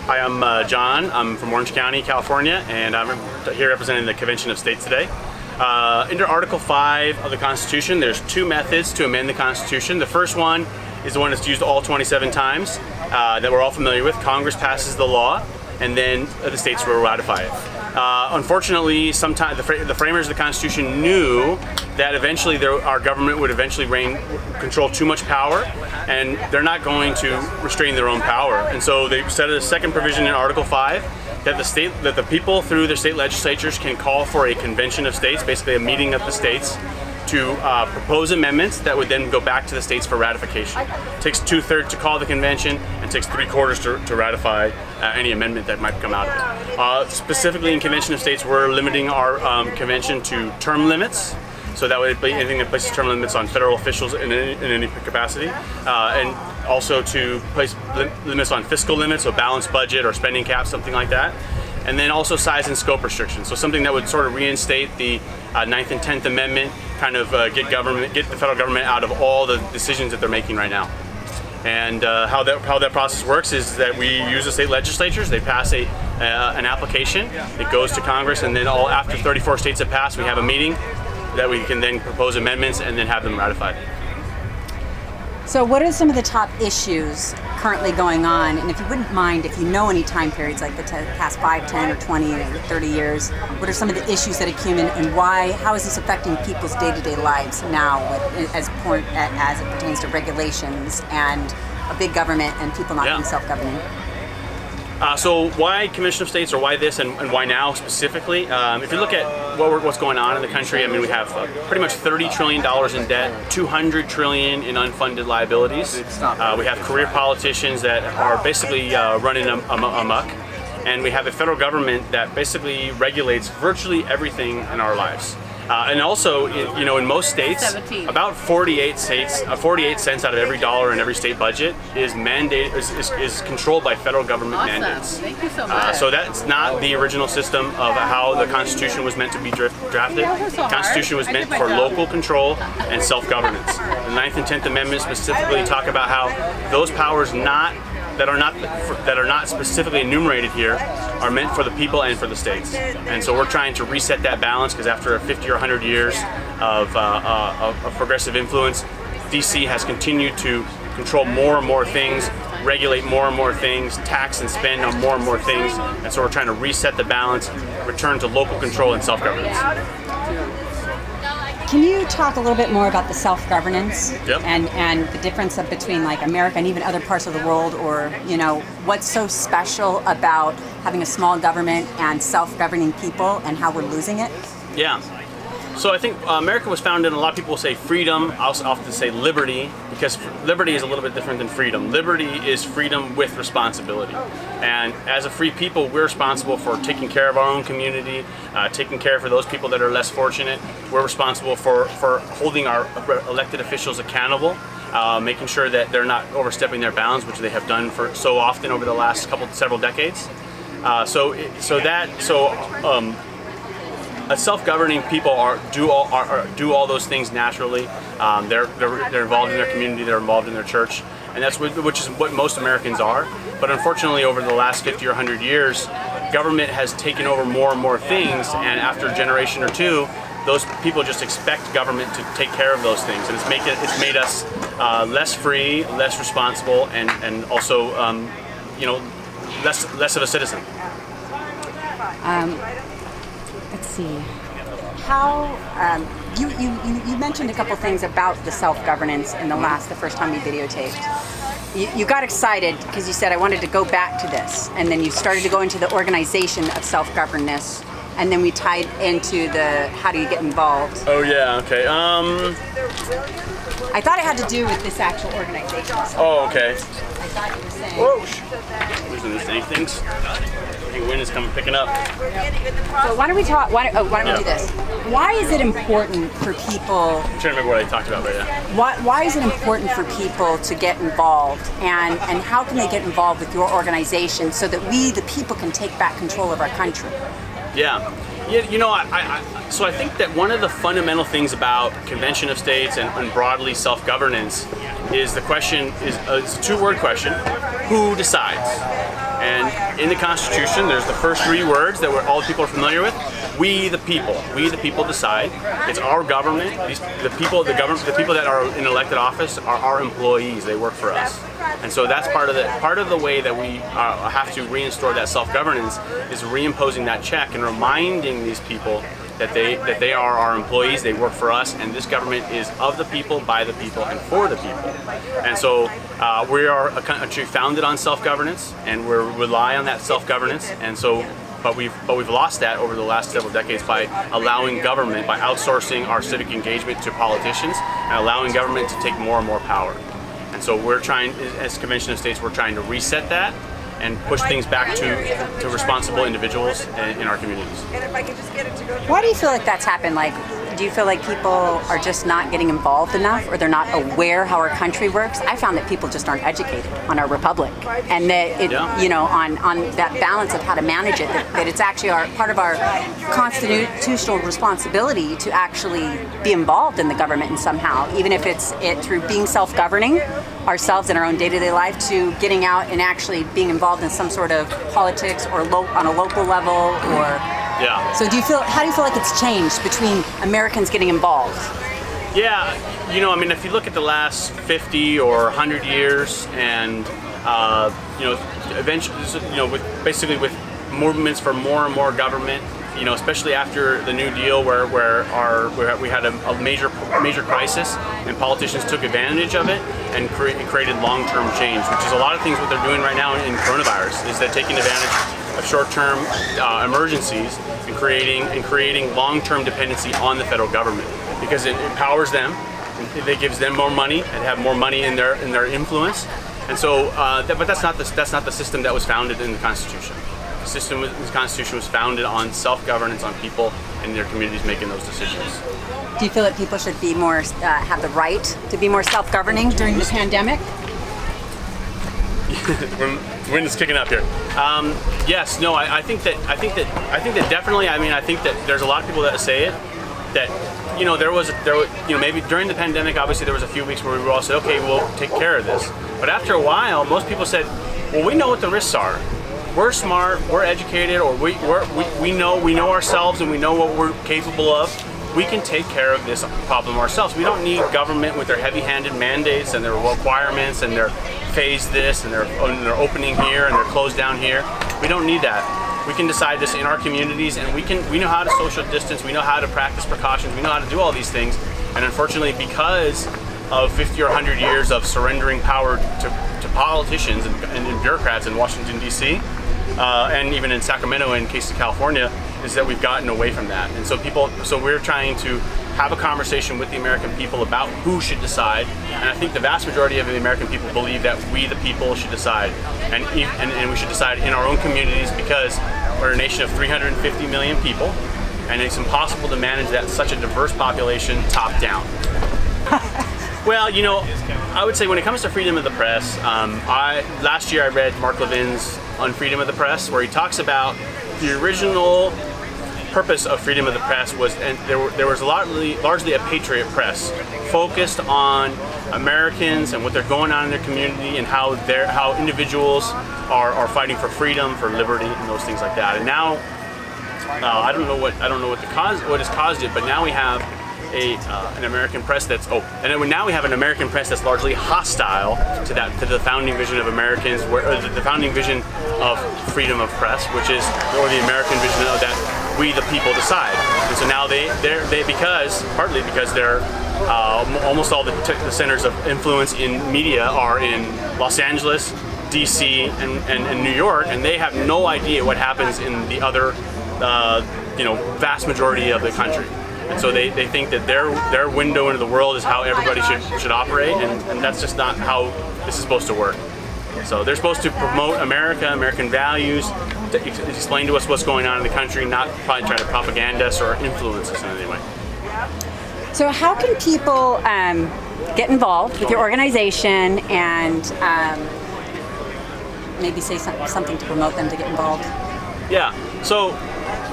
Hi, I'm John. I'm from Orange County, California, and I'm here representing the Convention of States today. Under Article 5 of the Constitution, there's two methods to amend the Constitution. The first one is the one that's used all 27 times that we're all familiar with. Congress passes the law, and then the states will ratify it. Unfortunately, sometimes the framers of the Constitution knew that eventually our government would eventually control too much power, and they're not going to restrain their own power. And so they set a second provision in Article 5 that the people through their state legislatures can call for a convention of states, basically a meeting of the states, to propose amendments that would then go back to the states for ratification. It takes 2/3 to call the convention and takes 3/4 to ratify any amendment that might come out of it. Specifically in Convention of States, we're limiting our convention to term limits. So that would be anything that places term limits on federal officials in any capacity, and also to place limits on fiscal limits, so balanced budget or spending caps, something like that. And then also size and scope restrictions. So something that would sort of reinstate the 9th and 10th Amendment, kind of get the federal government out of all the decisions that they're making right now. And how that process works is that we use the state legislatures. They pass an application. It goes to Congress, and then after 34 states have passed, we have a meeting that we can then propose amendments and then have them ratified. So what are some of the top issues currently going on? And if you wouldn't mind, if you know any time periods like the past 5, 10, or 20, or 30 years, what are some of the issues that accumulate, and how is this affecting people's day-to-day lives now as it pertains to regulations and a big government and people not being self-governing? So why Convention of States, or why this, and why now specifically? If you look at what's going on in the country, I mean, we have pretty much $30 trillion in debt, $200 trillion in unfunded liabilities. We have career politicians that are basically running amok, and we have a federal government that basically regulates virtually everything in our lives. And also, in most states, about 48 cents out of every dollar in every state budget is controlled by federal government mandates. Thank you so much. So that's not the original system of how the Constitution was meant to be drafted. The Constitution was meant for local control and self-governance. The 9th and 10th Amendments specifically talk about how those powers that are not specifically enumerated here are meant for the people and for the states. And so we're trying to reset that balance, because after 50 or 100 years of progressive influence, DC has continued to control more and more things, regulate more and more things, tax and spend on more and more things. And so we're trying to reset the balance, return to local control and self-governance. Can you talk a little bit more about the self-governance Yep. and the difference between like America and even other parts of the world, or what's so special about having a small government and self-governing people, and how we're losing it? Yeah. So I think America was founded, and a lot of people will say freedom. I also often say liberty, because liberty is a little bit different than freedom. Liberty is freedom with responsibility. And as a free people, we're responsible for taking care of our own community, taking care for those people that are less fortunate. We're responsible for holding our elected officials accountable, making sure that they're not overstepping their bounds, which they have done for so often over the last several decades. Self-governing people do all those things naturally. They're involved in their community. They're involved in their church, and which is what most Americans are. But unfortunately, over the last 50 or 100 years, government has taken over more and more things, and after a generation or two, those people just expect government to take care of those things, and it's made us less free, less responsible, and also less of a citizen. Let's see. How you mentioned a couple things about the self-governance in the first time we videotaped. You got excited because you said, I wanted to go back to this, and then you started to go into the organization of self-governance, and then we tied into the how do you get involved. Oh yeah, okay. I thought it had to do with this actual organization. Oh, okay. I thought you were saying. Whoa! Losing this thing things. I think wind is picking up. So why don't we talk? Why don't we do this? Why is it important for people? I'm trying to remember what I talked about, but yeah. Why is it important for people to get involved, and how can they get involved with your organization so that we, the people, can take back control of our country? Yeah, so I think that one of the fundamental things about Convention of States and broadly self-governance is the question is it's a two-word question: who decides? And in the Constitution, there's the first three words that all people are familiar with. We the people decide. It's our government. The people that are in elected office are our employees. They work for us, and so that's part of the way that we have to reinstore that self-governance is reimposing that check and reminding these people that they are our employees, they work for us, and this government is of the people, by the people, and for the people. And so we are a country founded on self-governance, and we rely on that self-governance. And so, but we've lost that over the last several decades by allowing government, by outsourcing our civic engagement to politicians, and allowing government to take more and more power. And so we're trying, as Convention of States, we're trying to reset that and push things back to responsible individuals in our communities. Why do you feel like that's happened? Like, do you feel like people are just not getting involved enough, or they're not aware how our country works? I found that people just aren't educated on our republic, and that on that balance of how to manage it. That it's actually part of our constitutional responsibility to actually be involved in the government and somehow, even if it's through being self-governing ourselves in our own day-to-day life, to getting out and actually being involved in some sort of politics or on a local level, or. Yeah. So how do you feel like it's changed between Americans getting involved? Yeah, if you look at the last 50 or 100 years, and eventually, with movements for more and more government, especially after the New Deal, where we had a major crisis, and politicians took advantage of it and created long-term change, which is a lot of things what they're doing right now in coronavirus, is they're taking advantage of short-term emergencies and creating long-term dependency on the federal government, because it empowers them, it gives them more money and have more money in their influence, and so but that's not the system that was founded in the Constitution. The Constitution was founded on self-governance, on people and their communities making those decisions. Do you feel that people should be more have the right to be more self-governing during the pandemic? Wind is kicking up here. Yes, no, I think that definitely. I think that there's a lot of people that say it. That there was maybe during the pandemic, obviously there was a few weeks where we all said, okay, we'll take care of this. But after a while, most people said, well, we know what the risks are. We're smart, we're educated, or we know ourselves, and we know what we're capable of. We can take care of this problem ourselves. We don't need government with their heavy-handed mandates and their requirements and their phase this and their opening here and their close down here. We don't need that. We can decide this in our communities, and we know how to social distance, we know how to practice precautions, we know how to do all these things. And unfortunately, because of 50 or 100 years of surrendering power to politicians and bureaucrats in Washington, D.C., and even in Sacramento, in case of California, is that we've gotten away from that. And so we're trying to have a conversation with the American people about who should decide. And I think the vast majority of the American people believe that we, the people, should decide. And we should decide in our own communities, because we're a nation of 350 million people, and it's impossible to manage such a diverse population top down. Well, I would say when it comes to freedom of the press, last year I read Mark Levin's on freedom of the press, where he talks about the original purpose of freedom of the press was, and there was largely a patriot press focused on Americans and what they're going on in their community, and how individuals are fighting for freedom, for liberty, and those things like that. And now I don't know what has caused it, but now we have an American press that's now we have an American press that's largely hostile to the founding vision of Americans, the founding vision of freedom of press, which is the American vision of that we the people decide. And so now partly because they're almost all the centers of influence in media are in Los Angeles, DC, and New York, and they have no idea what happens in the other vast majority of the country. And so they think that their window into the world is how everybody should operate, and that's just not how this is supposed to work. So they're supposed to promote America, American values, to explain to us what's going on in the country, not probably try to propaganda us or influence us in any way. So how can people get involved with your organization and maybe say something to promote them to get involved? Yeah, so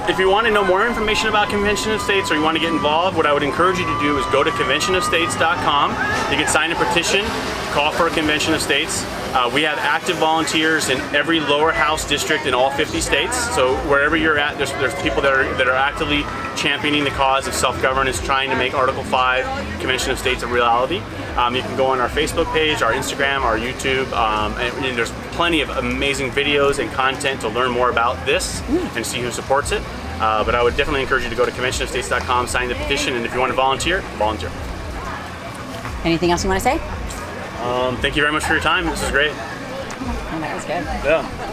if you want to know more information about Convention of States, or you want to get involved, what I would encourage you to do is go to conventionofstates.com. You can sign a petition, call for a Convention of States. We have active volunteers in every lower house district in all 50 states. So wherever you're at, there's people that are actively championing the cause of self-governance, trying to make Article 5 Convention of States a reality. You can go on our Facebook page, our Instagram, our YouTube, and there's plenty of amazing videos and content to learn more about this and see who supports it. But I would definitely encourage you to go to conventionofstates.com, sign the petition, and if you want to volunteer, volunteer. Anything else you want to say? Thank you very much for your time. This was great. Oh, that was good. Yeah.